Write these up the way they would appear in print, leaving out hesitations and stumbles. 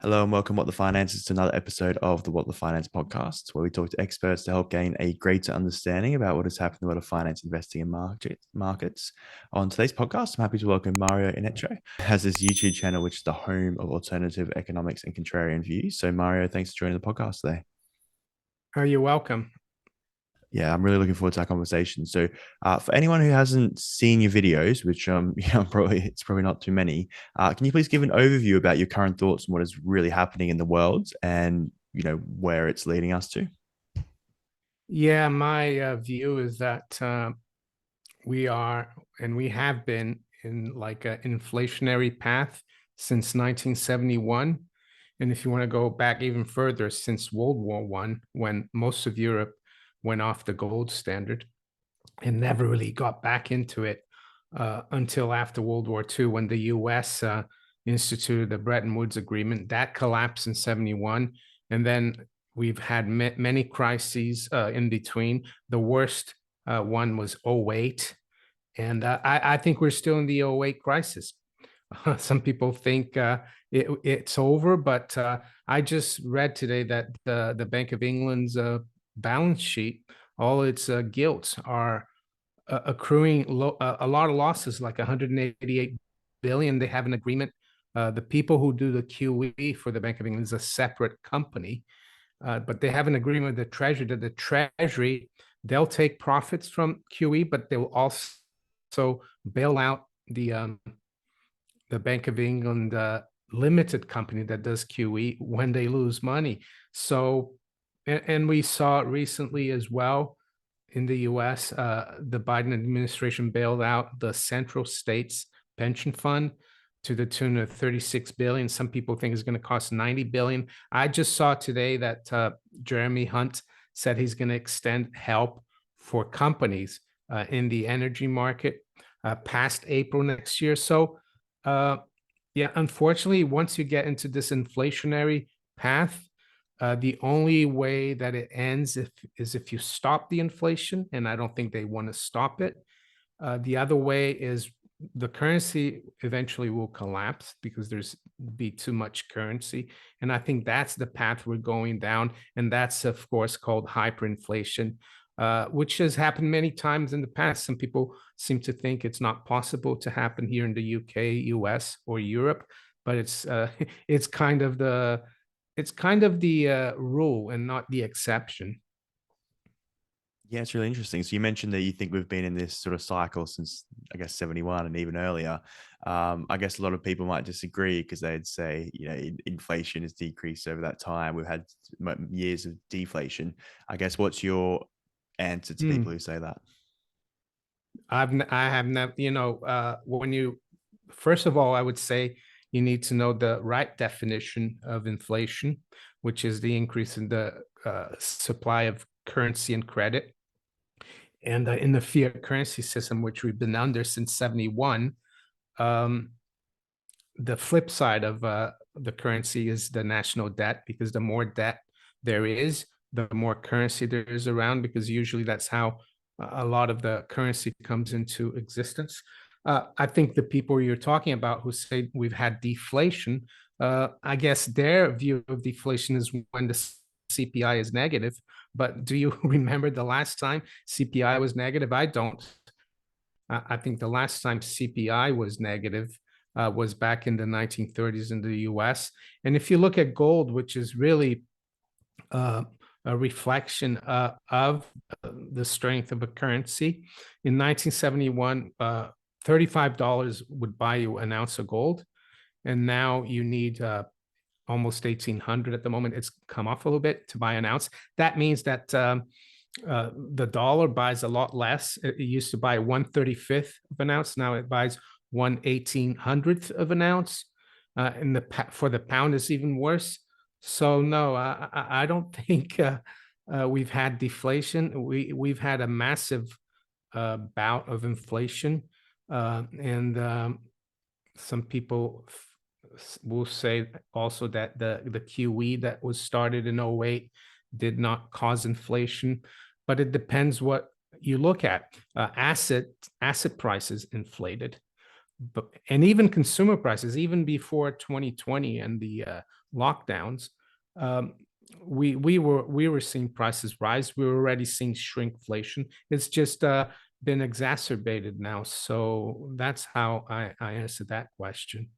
Hello and welcome, What the Finance, is to another episode of the What the Finance podcast, where we talk to experts to help gain a greater understanding about what has happened in the world of finance, investing, and markets. On today's podcast, I'm happy to welcome Mario Innecco. He has this YouTube channel, which is the home of alternative economics and contrarian views. So, Mario, thanks for joining the podcast today. Oh, you're welcome. Yeah, I'm really looking forward to our conversation. So, for anyone who hasn't seen your videos, which it's probably not too many, can you please give an overview about your current thoughts on what is really happening in the world and where it's leading us to? Yeah, my view is that we are and we have been in like an inflationary path since 1971. And if you want to go back even further, since World War One, when most of Europe went off the gold standard and never really got back into it until after World War II, when the US instituted the Bretton Woods Agreement. That collapsed in 71. And then we've had many crises in between. The worst one was '08. And I think we're still in the '08 crisis. Some people think it's over, but I just read today that the Bank of England's balance sheet, all its gilts are accruing a lot of losses, like 188 billion. They have an agreement. The people who do the QE for the Bank of England is a separate company, but they have an agreement with the Treasury that the Treasury, they'll take profits from QE, but they will also bail out the Bank of England limited company that does QE when they lose money. So, and we saw recently as well in the US, the Biden administration bailed out the central states pension fund to the tune of 36 billion. Some people think it's going to cost 90 billion. I just saw today that Jeremy Hunt said he's going to extend help for companies in the energy market past April next year. So, yeah, unfortunately, once you get into this inflationary path, the only way that it ends is if you stop the inflation, and I don't think they want to stop it. The other way is the currency eventually will collapse because there's be too much currency, and I think that's the path we're going down, and that's of course called hyperinflation, which has happened many times in the past. Some people seem to think it's not possible to happen here in the UK, US, or Europe, but it's kind of the rule and not the exception. Yeah, it's really interesting. So you mentioned that you think we've been in this sort of cycle since, I guess, 71 and even earlier. I guess a lot of people might disagree because they'd say, inflation has decreased over that time. We've had years of deflation. I guess what's your answer to people Hmm. who say that? I have never, when you, first of all, I would say you need to know the right definition of inflation, which is the increase in the supply of currency and credit. And in the fiat currency system, which we've been under since 71, um, the flip side of the currency is the national debt, because the more debt there is, the more currency there is around, because usually that's how a lot of the currency comes into existence. I think the people you're talking about who say we've had deflation, I guess their view of deflation is when the CPI is negative. But do you remember the last time CPI was negative? I don't. I think the last time CPI was negative was back in the 1930s in the US. And if you look at gold, which is really uh, a reflection of the strength of a currency, in 1971, $35 would buy you an ounce of gold. And now you need almost 1,800 at the moment. It's come off a little bit to buy an ounce. That means that the dollar buys a lot less. It used to buy 1/35th of an ounce. Now it buys 1/1800th of an ounce. And for the pound is even worse. So no, I don't think we've had deflation. We've had a massive bout of inflation, and some people will say also that the QE that was started in '08 did not cause inflation, but it depends what you look at. Asset prices inflated. and even consumer prices, even before 2020 and the lockdowns, um, we were seeing prices rise. We were already seeing shrinkflation. It's just been exacerbated now. So that's how I answered that question.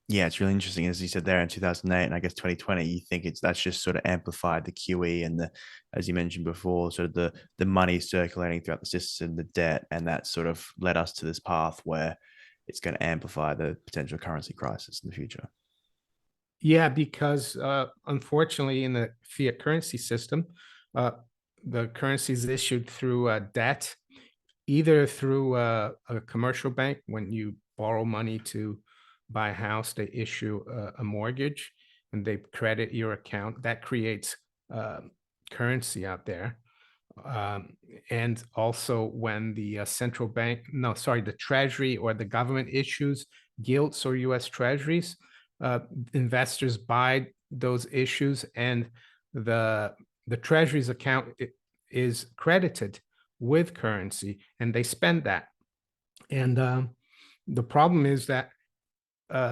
Yeah, it's really interesting. As you said there in 2008 and I guess 2020, you think that's just sort of amplified the QE and the, as you mentioned before, sort of the money circulating throughout the system, the debt, and that sort of led us to this path where it's going to amplify the potential currency crisis in the future. Yeah, because unfortunately, in the fiat currency system, uh, the currency is issued through debt, either through a commercial bank. When you borrow money to buy a house, they issue a mortgage and they credit your account. That creates uh, currency out there. Um, and also when the central bank, no, sorry, the treasury or the government issues gilts or US treasuries, uh, investors buy those issues, and the the treasury's account is credited with currency and they spend that. And the problem is that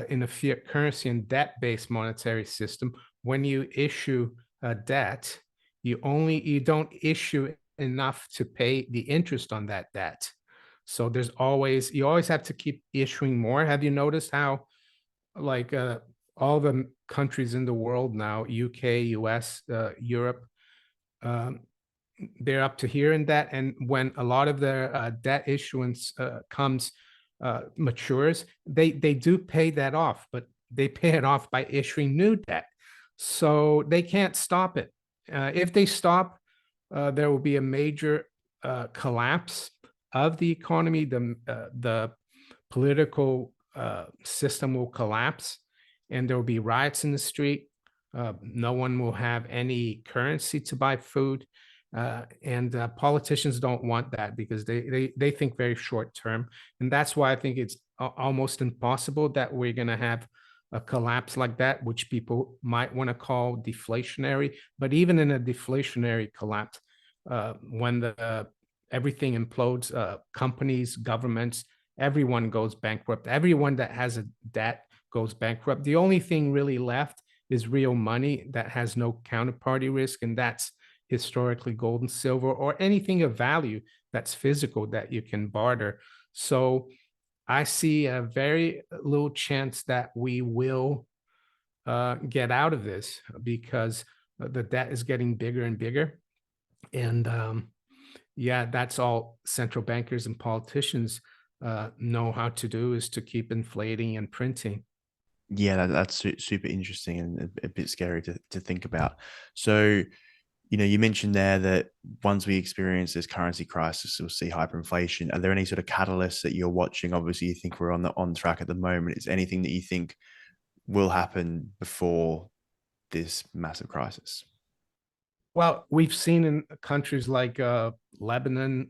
in a fiat currency and debt-based monetary system, when you issue a debt, you don't issue enough to pay the interest on that debt. So you always have to keep issuing more. Have you noticed how like all the countries in the world now, UK, US, Europe, um, they're up to here in debt, and when a lot of their debt issuance comes matures, they do pay that off, but they pay it off by issuing new debt, so they can't stop it. If they stop, there will be a major collapse of the economy. The political system will collapse, and there will be riots in the street. No one will have any currency to buy food. And politicians don't want that because they think very short term, and that's why I think it's almost impossible that we're going to have a collapse like that, which people might want to call deflationary. But even in a deflationary collapse, when the everything implodes, companies, governments, everyone goes bankrupt. Everyone that has a debt goes bankrupt. The only thing really left is real money that has no counterparty risk, and that's historically gold and silver or anything of value that's physical that you can barter. So I see a very little chance that we will get out of this because the debt is getting bigger and bigger. And yeah, that's all central bankers and politicians know how to do, is to keep inflating and printing. Yeah, that's super interesting and a bit scary to think about. So, you mentioned there that once we experience this currency crisis, we'll see hyperinflation. Are there any sort of catalysts that you're watching? Obviously, you think we're on track at the moment. Is anything that you think will happen before this massive crisis? Well, we've seen in countries like Lebanon,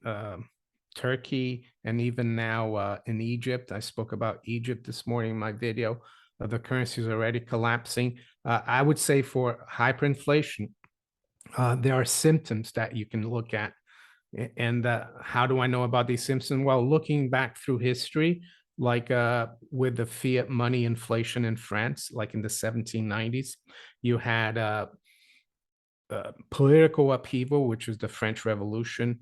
Turkey, and even now in Egypt. I spoke about Egypt this morning in my video. The currency is already collapsing. I would say for hyperinflation, there are symptoms that you can look at. And how do I know about these symptoms? Well, looking back through history, like with the fiat money inflation in France, like in the 1790s, you had political upheaval, which was the French Revolution.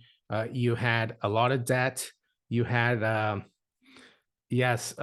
You had a lot of debt. You had, yes,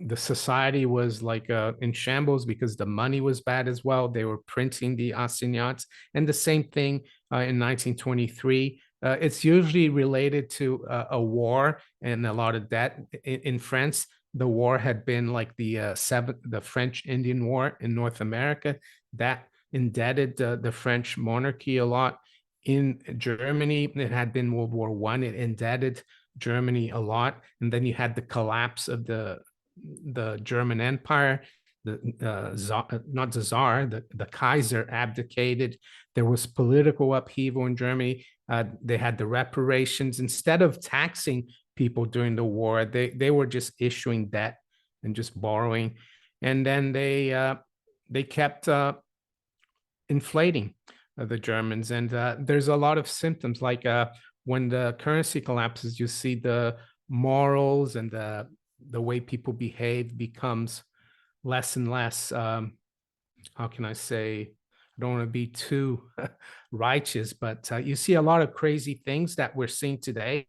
the society was like in shambles because the money was bad as well. They were printing the assignats, and the same thing in 1923. It's usually related to a war and a lot of debt. In France, the war had been like the French Indian War in North America that indebted the French monarchy a lot. In Germany, it had been World War One. It indebted Germany a lot, and then you had the collapse of the German Empire. The not the Tsar, the Kaiser abdicated. There was political upheaval in Germany. They had the reparations. Instead of taxing people during the war, they were just issuing debt and just borrowing, and then they kept inflating the Germans. And there's a lot of symptoms like when the currency collapses, you see the morals and the way people behave becomes less and less. How can I say? I don't want to be too righteous, but you see a lot of crazy things that we're seeing today.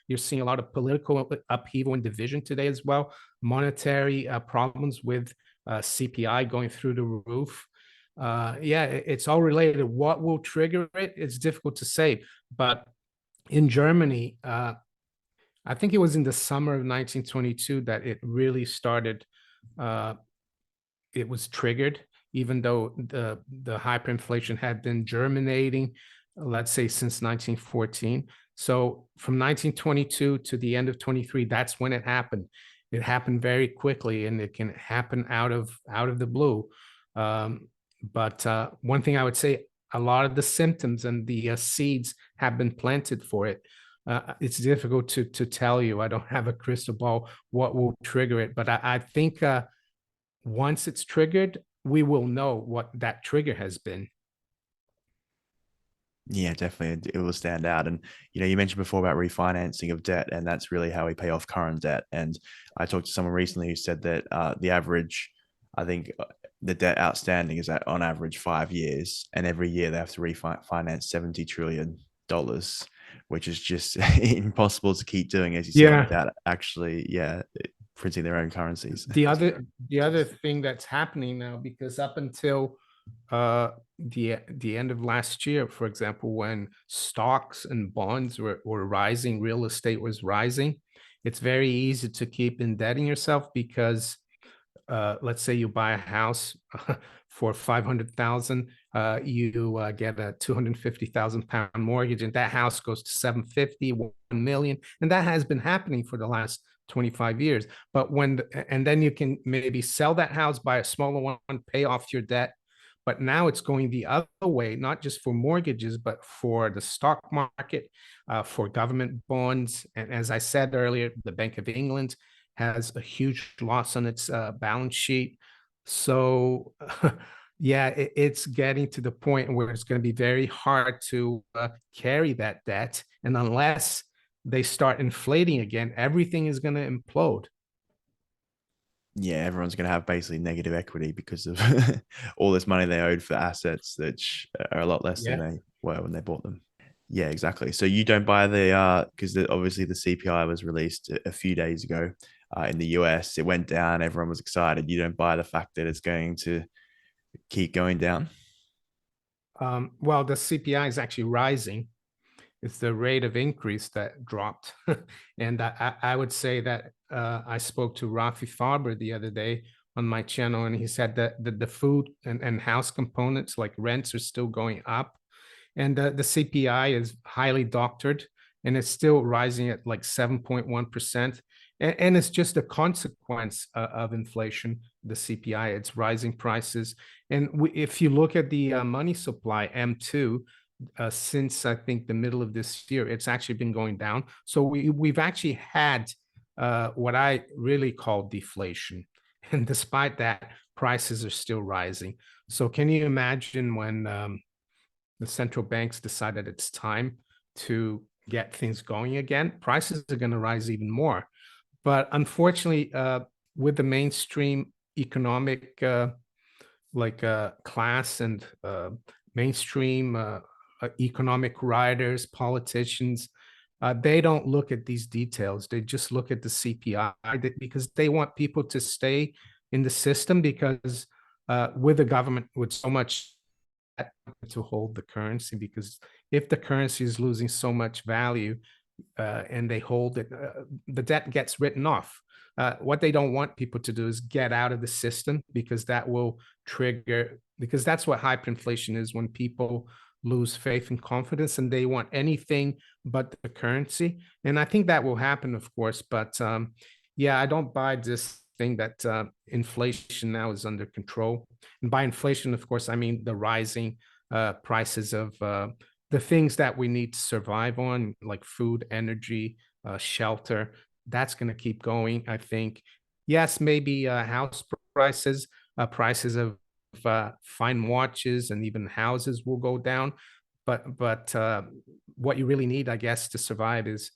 You're seeing a lot of political upheaval and division today as well. Monetary problems with CPI going through the roof. Yeah, it's all related. What will trigger it? It's difficult to say. But in Germany, I think it was in the summer of 1922 that it really started. Uh, it was triggered, even though the hyperinflation had been germinating, let's say since 1914. So from 1922 to the end of 23, that's when it happened. It happened very quickly, and it can happen out of the blue. But one thing I would say, a lot of the symptoms and the seeds have been planted for it. It's difficult to tell you. I don't have a crystal ball what will trigger it, but I think once it's triggered, we will know what that trigger has been. Yeah, definitely. It will stand out. And, you mentioned before about refinancing of debt, and that's really how we pay off current debt. And I talked to someone recently who said that the average, I think the debt outstanding is at on average 5 years. And every year they have to refinance $70 trillion, which is just impossible to keep doing, as you said, Yeah. without actually, printing their own currencies. The other thing that's happening now, because up until the end of last year, for example, when stocks and bonds were rising, real estate was rising, it's very easy to keep indebting yourself because let's say you buy a house for 500,000, you get a 250,000 pound mortgage, and that house goes to 750, 1 million, and that has been happening for the last 25 years. But and then you can maybe sell that house, buy a smaller one, pay off your debt. But now it's going the other way, not just for mortgages, but for the stock market, for government bonds. And as I said earlier, the Bank of England has a huge loss on its balance sheet. So, yeah, it's getting to the point where it's going to be very hard to carry that debt. And unless they start inflating again, everything is going to implode. Yeah, everyone's going to have basically negative equity because of all this money they owed for assets that are a lot less than Yeah. they were when they bought them. Yeah, exactly. So you don't buy the because obviously the CPI was released a few days ago in the US. It went down. Everyone was excited. You don't buy the fact that it's going to keep going down. Well, the CPI is actually rising. It's the rate of increase that dropped. And I would say that I spoke to Rafi Farber the other day on my channel, and he said that the food and house components like rents are still going up. And the CPI is highly doctored, and it's still rising at like 7.1%. And it's just a consequence of inflation, the CPI. It's rising prices. And if you look at the money supply, M2, since I think the middle of this year, it's actually been going down. So we've actually had what I really call deflation. And despite that, prices are still rising. So can you imagine when the central banks decided it's time to get things going again? Prices are going to rise even more. But unfortunately, with the mainstream economic class and mainstream economic writers, politicians, they don't look at these details. They just look at the CPI because they want people to stay in the system because with the government with so much to hold the currency, because if the currency is losing so much value and they hold it, the debt gets written off. What they don't want people to do is get out of the system because that will trigger, because that's what hyperinflation is, when people lose faith and confidence and they want anything but the currency. And I think that will happen, of course. But yeah, I don't buy this thing that inflation now is under control. And by inflation, of course, I mean the rising prices of the things that we need to survive on, like food, energy, shelter. That's going to keep going, I think. Yes, maybe house prices, prices of fine watches and even houses will go down. But what you really need, I guess, to survive is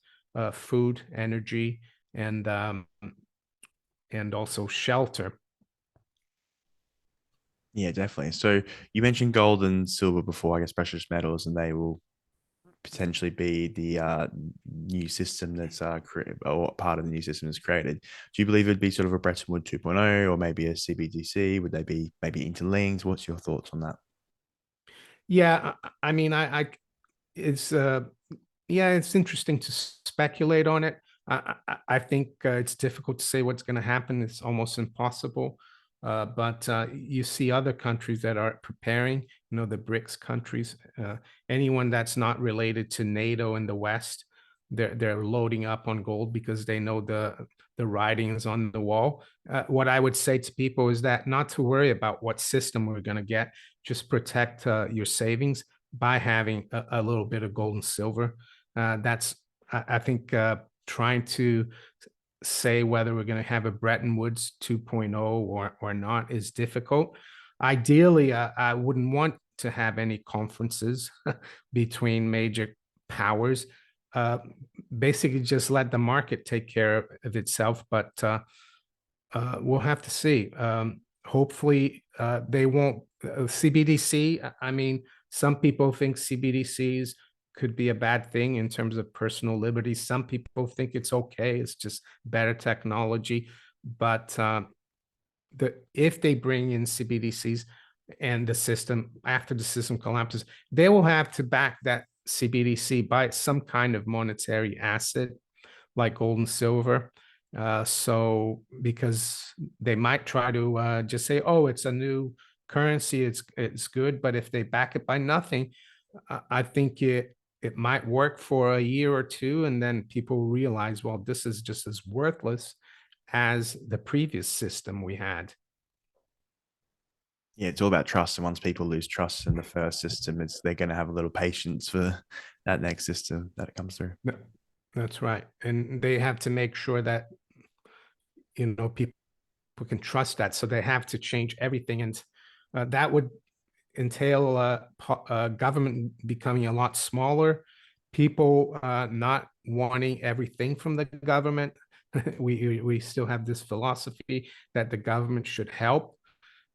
food, energy, and also shelter. Yeah, definitely. So you mentioned gold and silver before, I guess precious metals, and they will potentially be the new system that's created, or part of the new system that's created. Do you believe it'd be sort of a Bretton Woods 2.0 or maybe a CBDC? Would they be maybe interlinked? What's your thoughts on that? Yeah, I mean, it's yeah, it's interesting to speculate on it. I think it's difficult to say what's going to happen. It's almost impossible. But you see other countries that are preparing, the BRICS countries, anyone that's not related to NATO in the West, they're loading up on gold because they know the writing is on the wall. What I would say to people is that not to worry about what system we're going to get, just protect your savings by having a little bit of gold and silver. That's, I think, trying to say whether we're going to have a Bretton Woods 2.0 or not is difficult. Ideally, I wouldn't want to have any conferences between major powers. Uh, Basically, just let the market take care of itself. But we'll have to see. Hopefully, they won't. CBDC, I mean, some people think CBDCs could be a bad thing in terms of personal liberty. Some people think it's okay. It's just better technology. But if they bring in CBDCs and the system, after the system collapses, they will have to back that CBDC by some kind of monetary asset like gold and silver. So because they might try to just say, "Oh, it's a new currency, it's good," but if they back it by nothing, I think it might work for a year or two, and then people realize, well, this is just as worthless as the previous system we had. Yeah, it's all about trust. And once people lose trust in the first system, they're going to have a little patience for that next system that it comes through. That's right, and they have to make sure that people can trust that, so they have to change everything, and that would entail government becoming a lot smaller, people not wanting everything from the government. We still have this philosophy that the government should help.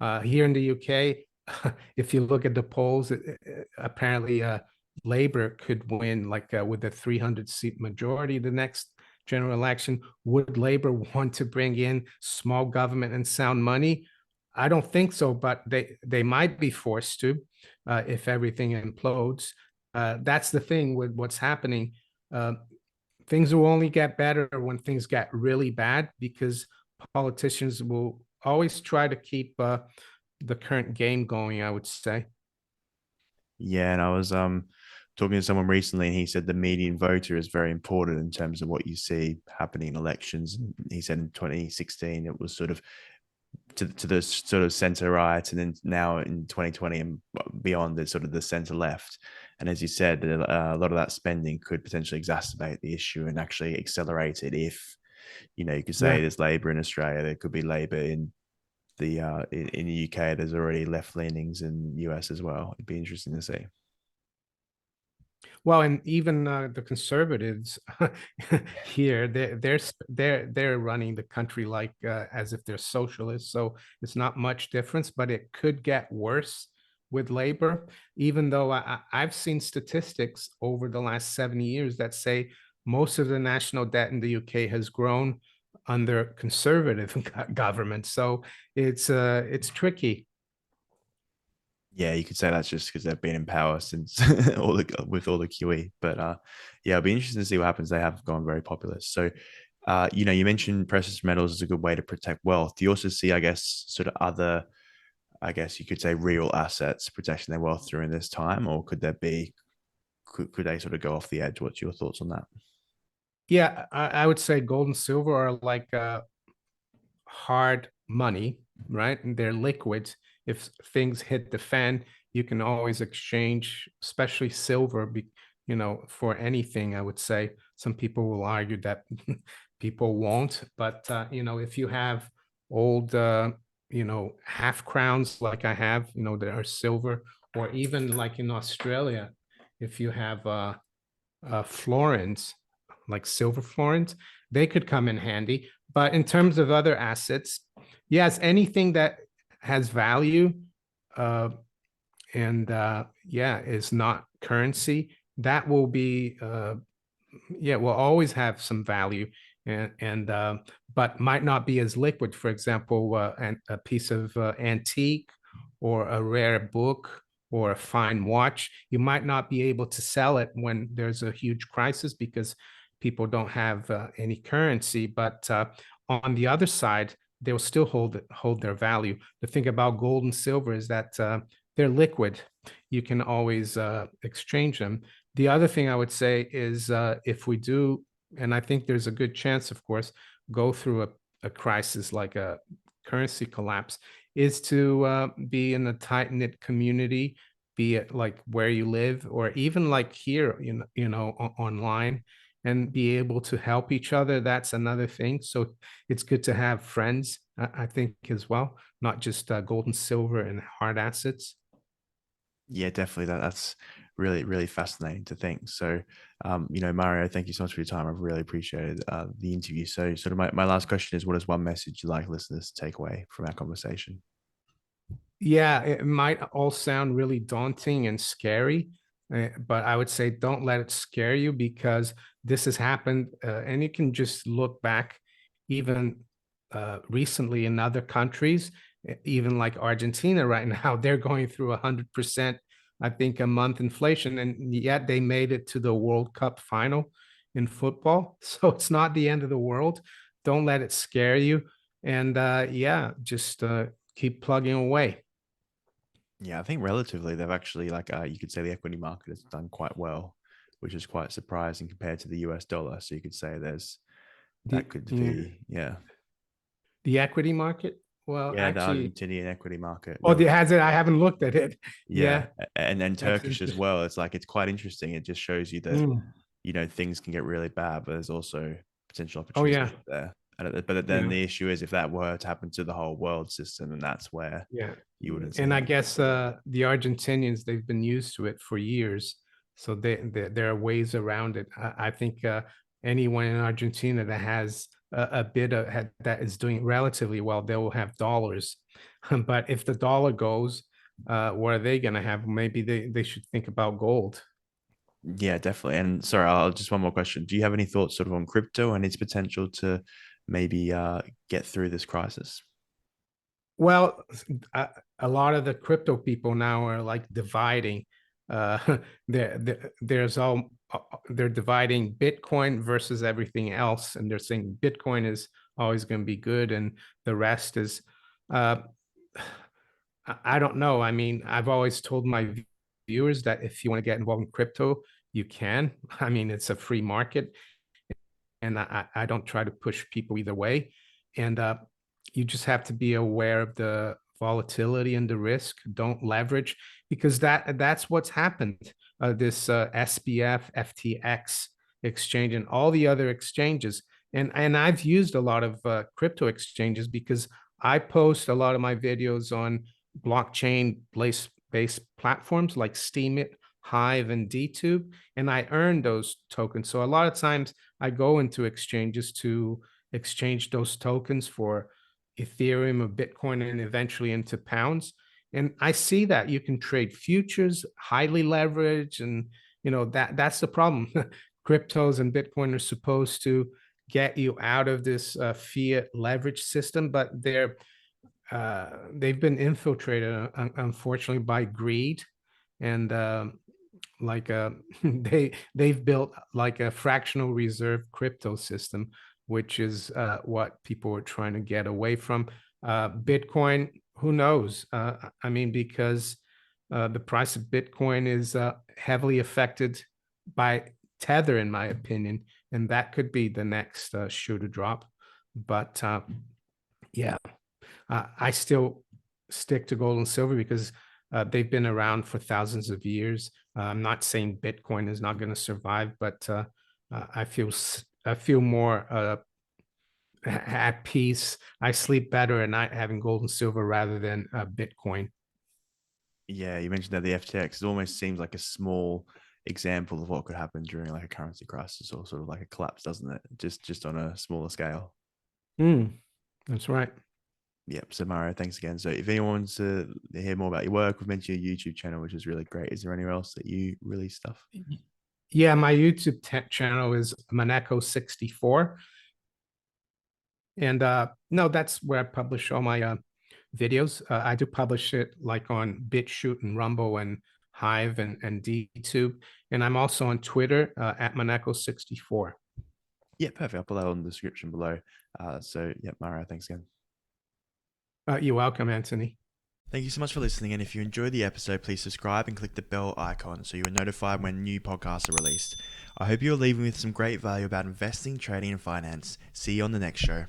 Here in the UK, if you look at the polls, apparently Labour could win like with a 300-seat majority the next general election. Would Labour want to bring in small government and sound money? I don't think so, but they might be forced to if everything implodes. That's the thing with what's happening. Uh, Things will only get better when things get really bad, because politicians will always try to keep the current game going, I would say. Yeah, and I was talking to someone recently, and he said the median voter is very important in terms of what you see happening in elections. And he said in 2016 it was sort of to the sort of center right, and then now in 2020 and beyond, it's sort of the center left. And as you said, a lot of that spending could potentially exacerbate the issue and actually accelerate it. If you could say Yeah. there's Labour in Australia, there could be Labour in the UK. There's already left leanings in the US as well. It'd be interesting to see. Well, and even the conservatives here, they're running the country like as if they're socialists. So it's not much difference, but it could get worse with labor. Even though I've seen statistics over the last 70 years that say most of the national debt in the UK has grown under conservative government. So it's tricky. Yeah, you could say that's just because they've been in power since with all the QE. But yeah, it'll be interesting to see what happens. They have gone very populist. So you mentioned precious metals is a good way to protect wealth. Do you also see, I guess, sort of other, I guess you could say, real assets protecting their wealth during this time, or could they sort of go off the edge? What's your thoughts on that? Yeah, I would say gold and silver are like hard money, right? And they're liquid. If things hit the fan, you can always exchange, especially silver, for anything. I would say some people will argue that people won't, but if you have old, half crowns like I have, that are silver, or even like in Australia, if you have florins, like silver florins, they could come in handy. But in terms of other assets, yes, anything that has value, uh, and yeah, is not currency, that will be yeah, will always have some value, and but might not be as liquid. For example, a piece of antique or a rare book or a fine watch, you might not be able to sell it when there's a huge crisis because people don't have any currency. But on the other side, they'll still hold their value. The thing about gold and silver is that they're liquid. You can always exchange them. The other thing I would say is if we do, and I think there's a good chance, of course, go through a crisis like a currency collapse, is to be in a tight knit community, be it like where you live or even like here, online, and be able to help each other. That's another thing. So it's good to have friends, I think, as well, not just gold and silver and hard assets. Yeah, definitely. That's really, really fascinating to think. So, Mario, thank you so much for your time. I've really appreciated the interview. So, sort of my last question is, what is one message you'd like listeners to take away from our conversation? Yeah, it might all sound really daunting and scary, but I would say don't let it scare you because this has happened, and you can just look back, even recently in other countries, even like Argentina right now, they're going through 100%, I think, a month inflation, and yet they made it to the World Cup final in football. So it's not the end of the world. Don't let it scare you, and yeah, just keep plugging away. Yeah, I think relatively they've actually you could say the equity market has done quite well, which is quite surprising compared to the US dollar. So you could say there's that The could yeah, be yeah. the equity market? Well, Yeah, the actually, Argentinian equity market oh, the relative. has it. I haven't looked at it. Yeah, Yeah, and then that's Turkish as interesting. well. It's quite interesting. It just shows you that Mm. things can get really bad, but there's also potential Oh yeah, opportunity there. But then yeah, the issue is if that were to happen to the whole world system, and that's where yeah. you wouldn't see And I that. guess the Argentinians, they've been used to it for years, so there are ways around it. I think anyone in Argentina that has a bit of that is doing relatively well, they will have dollars. But if the dollar goes, what are they going to have? Maybe they should think about gold. Yeah, definitely. And sorry, I'll just one more question. Do you have any thoughts sort of on crypto and its potential to maybe get through this crisis? Well, a lot of the crypto people now are like dividing. There's all they're dividing Bitcoin versus everything else, and they're saying Bitcoin is always going to be good, and the rest is. Uh, I don't know. I mean, I've always told my viewers that if you want to get involved in crypto, you can. I mean, it's a free market, and I don't try to push people either way. And you just have to be aware of the volatility and the risk. Don't leverage because that's what's happened. This SBF, FTX exchange, and all the other exchanges. And I've used a lot of crypto exchanges because I post a lot of my videos on blockchain based platforms like Steemit, Hive, and DTube, and I earn those tokens. So a lot of times I go into exchanges to exchange those tokens for Ethereum or Bitcoin and eventually into pounds. And I see that you can trade futures, highly leveraged, and that's the problem. Cryptos and Bitcoin are supposed to get you out of this fiat leverage system, but they've been infiltrated, unfortunately, by greed and like they've built like a fractional reserve crypto system, which is what people are trying to get away from. Bitcoin, who knows? I mean, because the price of Bitcoin is heavily affected by Tether, in my opinion, and that could be the next shoe to drop. But yeah, I still stick to gold and silver because they've been around for thousands of years. I'm not saying Bitcoin is not going to survive, but I feel more at peace. I sleep better at night having gold and silver rather than Bitcoin. Yeah, you mentioned that the FTX, it almost seems like a small example of what could happen during like a currency crisis or sort of like a collapse, doesn't it? Just on a smaller scale. That's right. Yep. So Mario, thanks again. So if anyone wants to hear more about your work, we've mentioned your YouTube channel, which is really great. Is there anywhere else that you release stuff? Yeah, my YouTube channel is Innecco 64. And no, that's where I publish all my videos. I do publish it like on BitChute and Rumble and Hive and DTube. And I'm also on Twitter at Innecco 64. Yeah, perfect. I'll put that on the description below. So yeah, Mario, thanks again. You're welcome, Anthony. Thank you so much for listening. And if you enjoyed the episode, please subscribe and click the bell icon so you are notified when new podcasts are released. I hope you're leaving with some great value about investing, trading, and finance. See you on the next show.